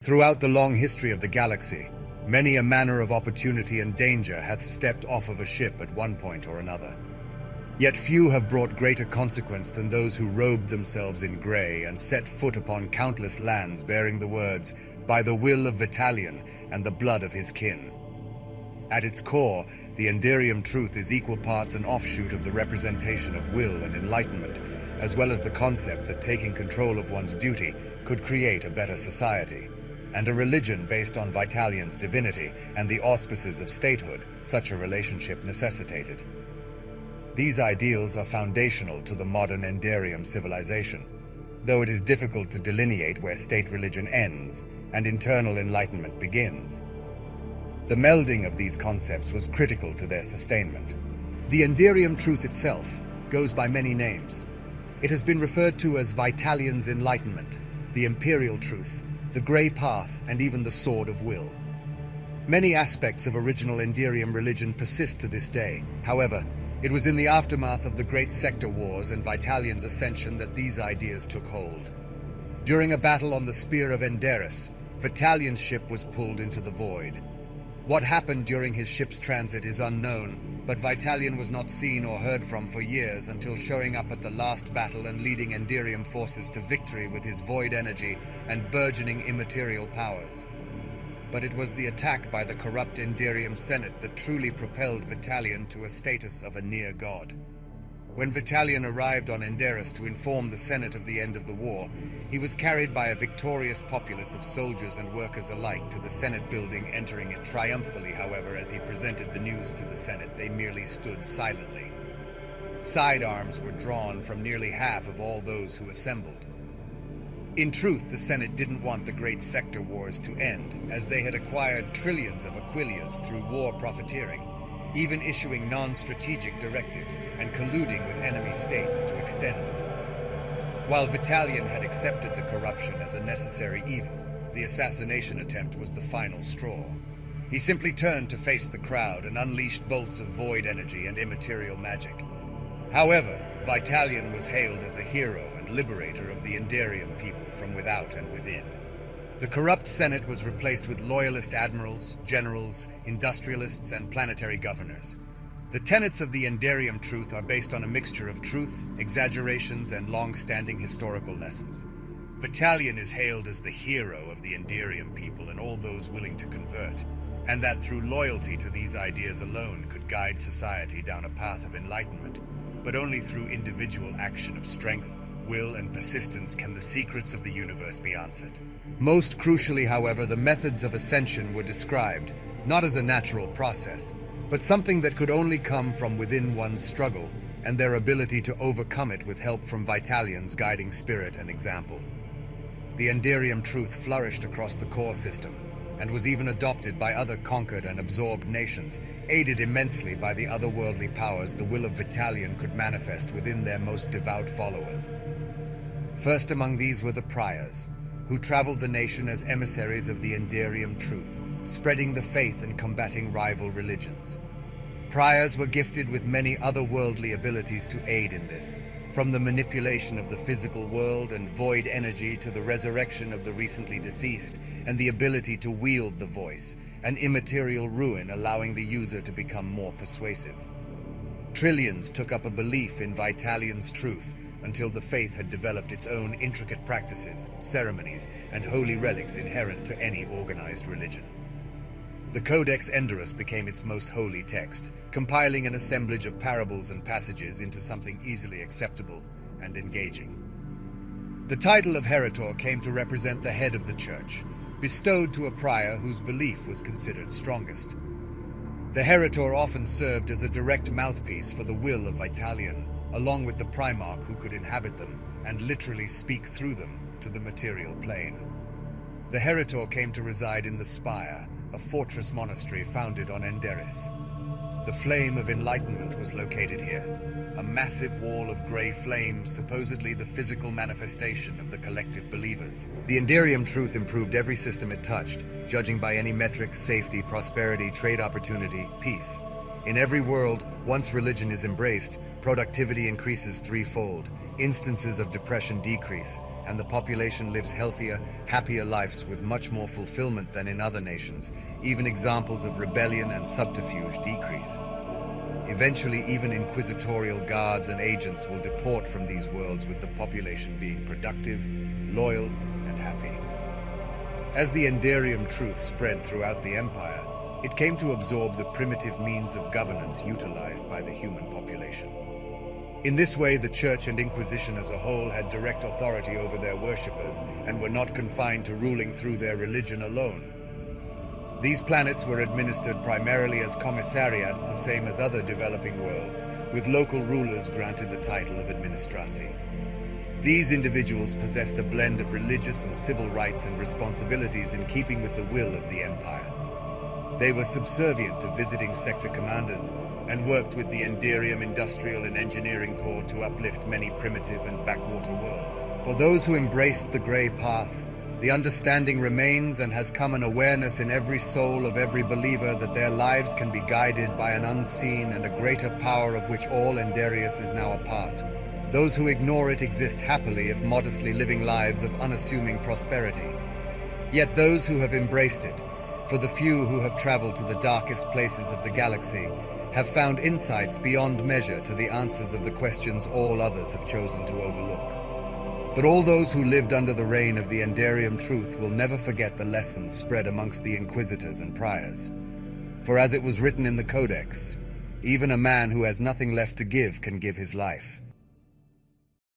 Throughout the long history of the galaxy, many a manner of opportunity and danger hath stepped off of a ship at one point or another. Yet few have brought greater consequence than those who robed themselves in grey and set foot upon countless lands bearing the words, "By the will of Vitallion and the blood of his kin." At its core, the Enderium Truth is equal parts an offshoot of the representation of will and enlightenment, as well as the concept that taking control of one's duty could create a better society, and a religion based on Vitallion's divinity and the auspices of statehood such a relationship necessitated. These ideals are foundational to the modern Enderium civilization, though it is difficult to delineate where state religion ends and internal enlightenment begins. The melding of these concepts was critical to their sustainment. The Enderium Truth itself goes by many names. It has been referred to as Vitallions' enlightenment, the Imperial Truth, the Grey Path, and even the Sword of Will. Many aspects of original Enderium religion persist to this day. However, it was in the aftermath of the Great Sector Wars and Vitallion's ascension that these ideas took hold. During a battle on the Spear of Enderium, Vitallion's ship was pulled into the void. What happened during his ship's transit is unknown, but Vitallion was not seen or heard from for years until showing up at the last battle and leading Enderium forces to victory with his void energy and burgeoning immaterial powers. But it was the attack by the corrupt Enderium Senate that truly propelled Vitallion to a status of a near god. When Vitallion arrived on Enderium to inform the Senate of the end of the war, he was carried by a victorious populace of soldiers and workers alike to the Senate building, entering it triumphantly. However, as he presented the news to the Senate, they merely stood silently. Sidearms were drawn from nearly half of all those who assembled. In truth, the Senate didn't want the Great Sector Wars to end, as they had acquired trillions of aquilias through war profiteering, even issuing non-strategic directives and colluding with enemy states to extend the war. While Vitallion had accepted the corruption as a necessary evil, the assassination attempt was the final straw. He simply turned to face the crowd and unleashed bolts of void energy and immaterial magic. However, Vitallion was hailed as a hero and liberator of the Enderium people from without and within. The corrupt Senate was replaced with loyalist admirals, generals, industrialists, and planetary governors. The tenets of the Enderium Truth are based on a mixture of truth, exaggerations, and long-standing historical lessons. Vitallion is hailed as the hero of the Enderium people and all those willing to convert, and that through loyalty to these ideas alone could guide society down a path of enlightenment. But only through individual action of strength, will, and persistence can the secrets of the universe be answered. Most crucially, however, the methods of ascension were described, not as a natural process, but something that could only come from within one's struggle, and their ability to overcome it with help from Vitallion's guiding spirit and example. The Enderium Truth flourished across the core system, and was even adopted by other conquered and absorbed nations, aided immensely by the otherworldly powers the will of Vitallion could manifest within their most devout followers. First among these were the Priors, who traveled the nation as emissaries of the Enderium Truth, spreading the faith and combating rival religions. Priors were gifted with many otherworldly abilities to aid in this, from the manipulation of the physical world and void energy to the resurrection of the recently deceased and the ability to wield the voice, an immaterial ruin allowing the user to become more persuasive. Trillions took up a belief in Vitallion's truth until the faith had developed its own intricate practices, ceremonies, and holy relics inherent to any organized religion. The Codex Enderium became its most holy text, compiling an assemblage of parables and passages into something easily acceptable and engaging. The title of Heretor came to represent the head of the church, bestowed to a prior whose belief was considered strongest. The Heretor often served as a direct mouthpiece for the will of Vitallion, along with the Primarch who could inhabit them and literally speak through them to the material plane. The Heretor came to reside in the Spire, a fortress monastery founded on Enderium. The Flame of Enlightenment was located here, a massive wall of grey flames, supposedly the physical manifestation of the collective believers. The Enderium Truth improved every system it touched, judging by any metric: safety, prosperity, trade opportunity, peace. In every world, once religion is embraced, productivity increases threefold, instances of depression decrease, and the population lives healthier, happier lives with much more fulfillment than in other nations, even examples of rebellion and subterfuge decrease. Eventually, even inquisitorial guards and agents will deport from these worlds, with the population being productive, loyal, and happy. As the Enderium Truth spread throughout the Empire, it came to absorb the primitive means of governance utilized by the human population. In this way, the Church and Inquisition as a whole had direct authority over their worshippers and were not confined to ruling through their religion alone. These planets were administered primarily as commissariats, the same as other developing worlds, with local rulers granted the title of administrasi. These individuals possessed a blend of religious and civil rights and responsibilities in keeping with the will of the Empire. They were subservient to visiting sector commanders and worked with the Enderium Industrial and Engineering Corps to uplift many primitive and backwater worlds. For those who embraced the Grey Path, the understanding remains and has come an awareness in every soul of every believer that their lives can be guided by an unseen and a greater power of which all Enderius is now a part. Those who ignore it exist happily if modestly living lives of unassuming prosperity. Yet those who have embraced it, for the few who have traveled to the darkest places of the galaxy, have found insights beyond measure to the answers of the questions all others have chosen to overlook. But all those who lived under the reign of the Enderium Truth will never forget the lessons spread amongst the Inquisitors and Priors. For as it was written in the Codex, even a man who has nothing left to give can give his life.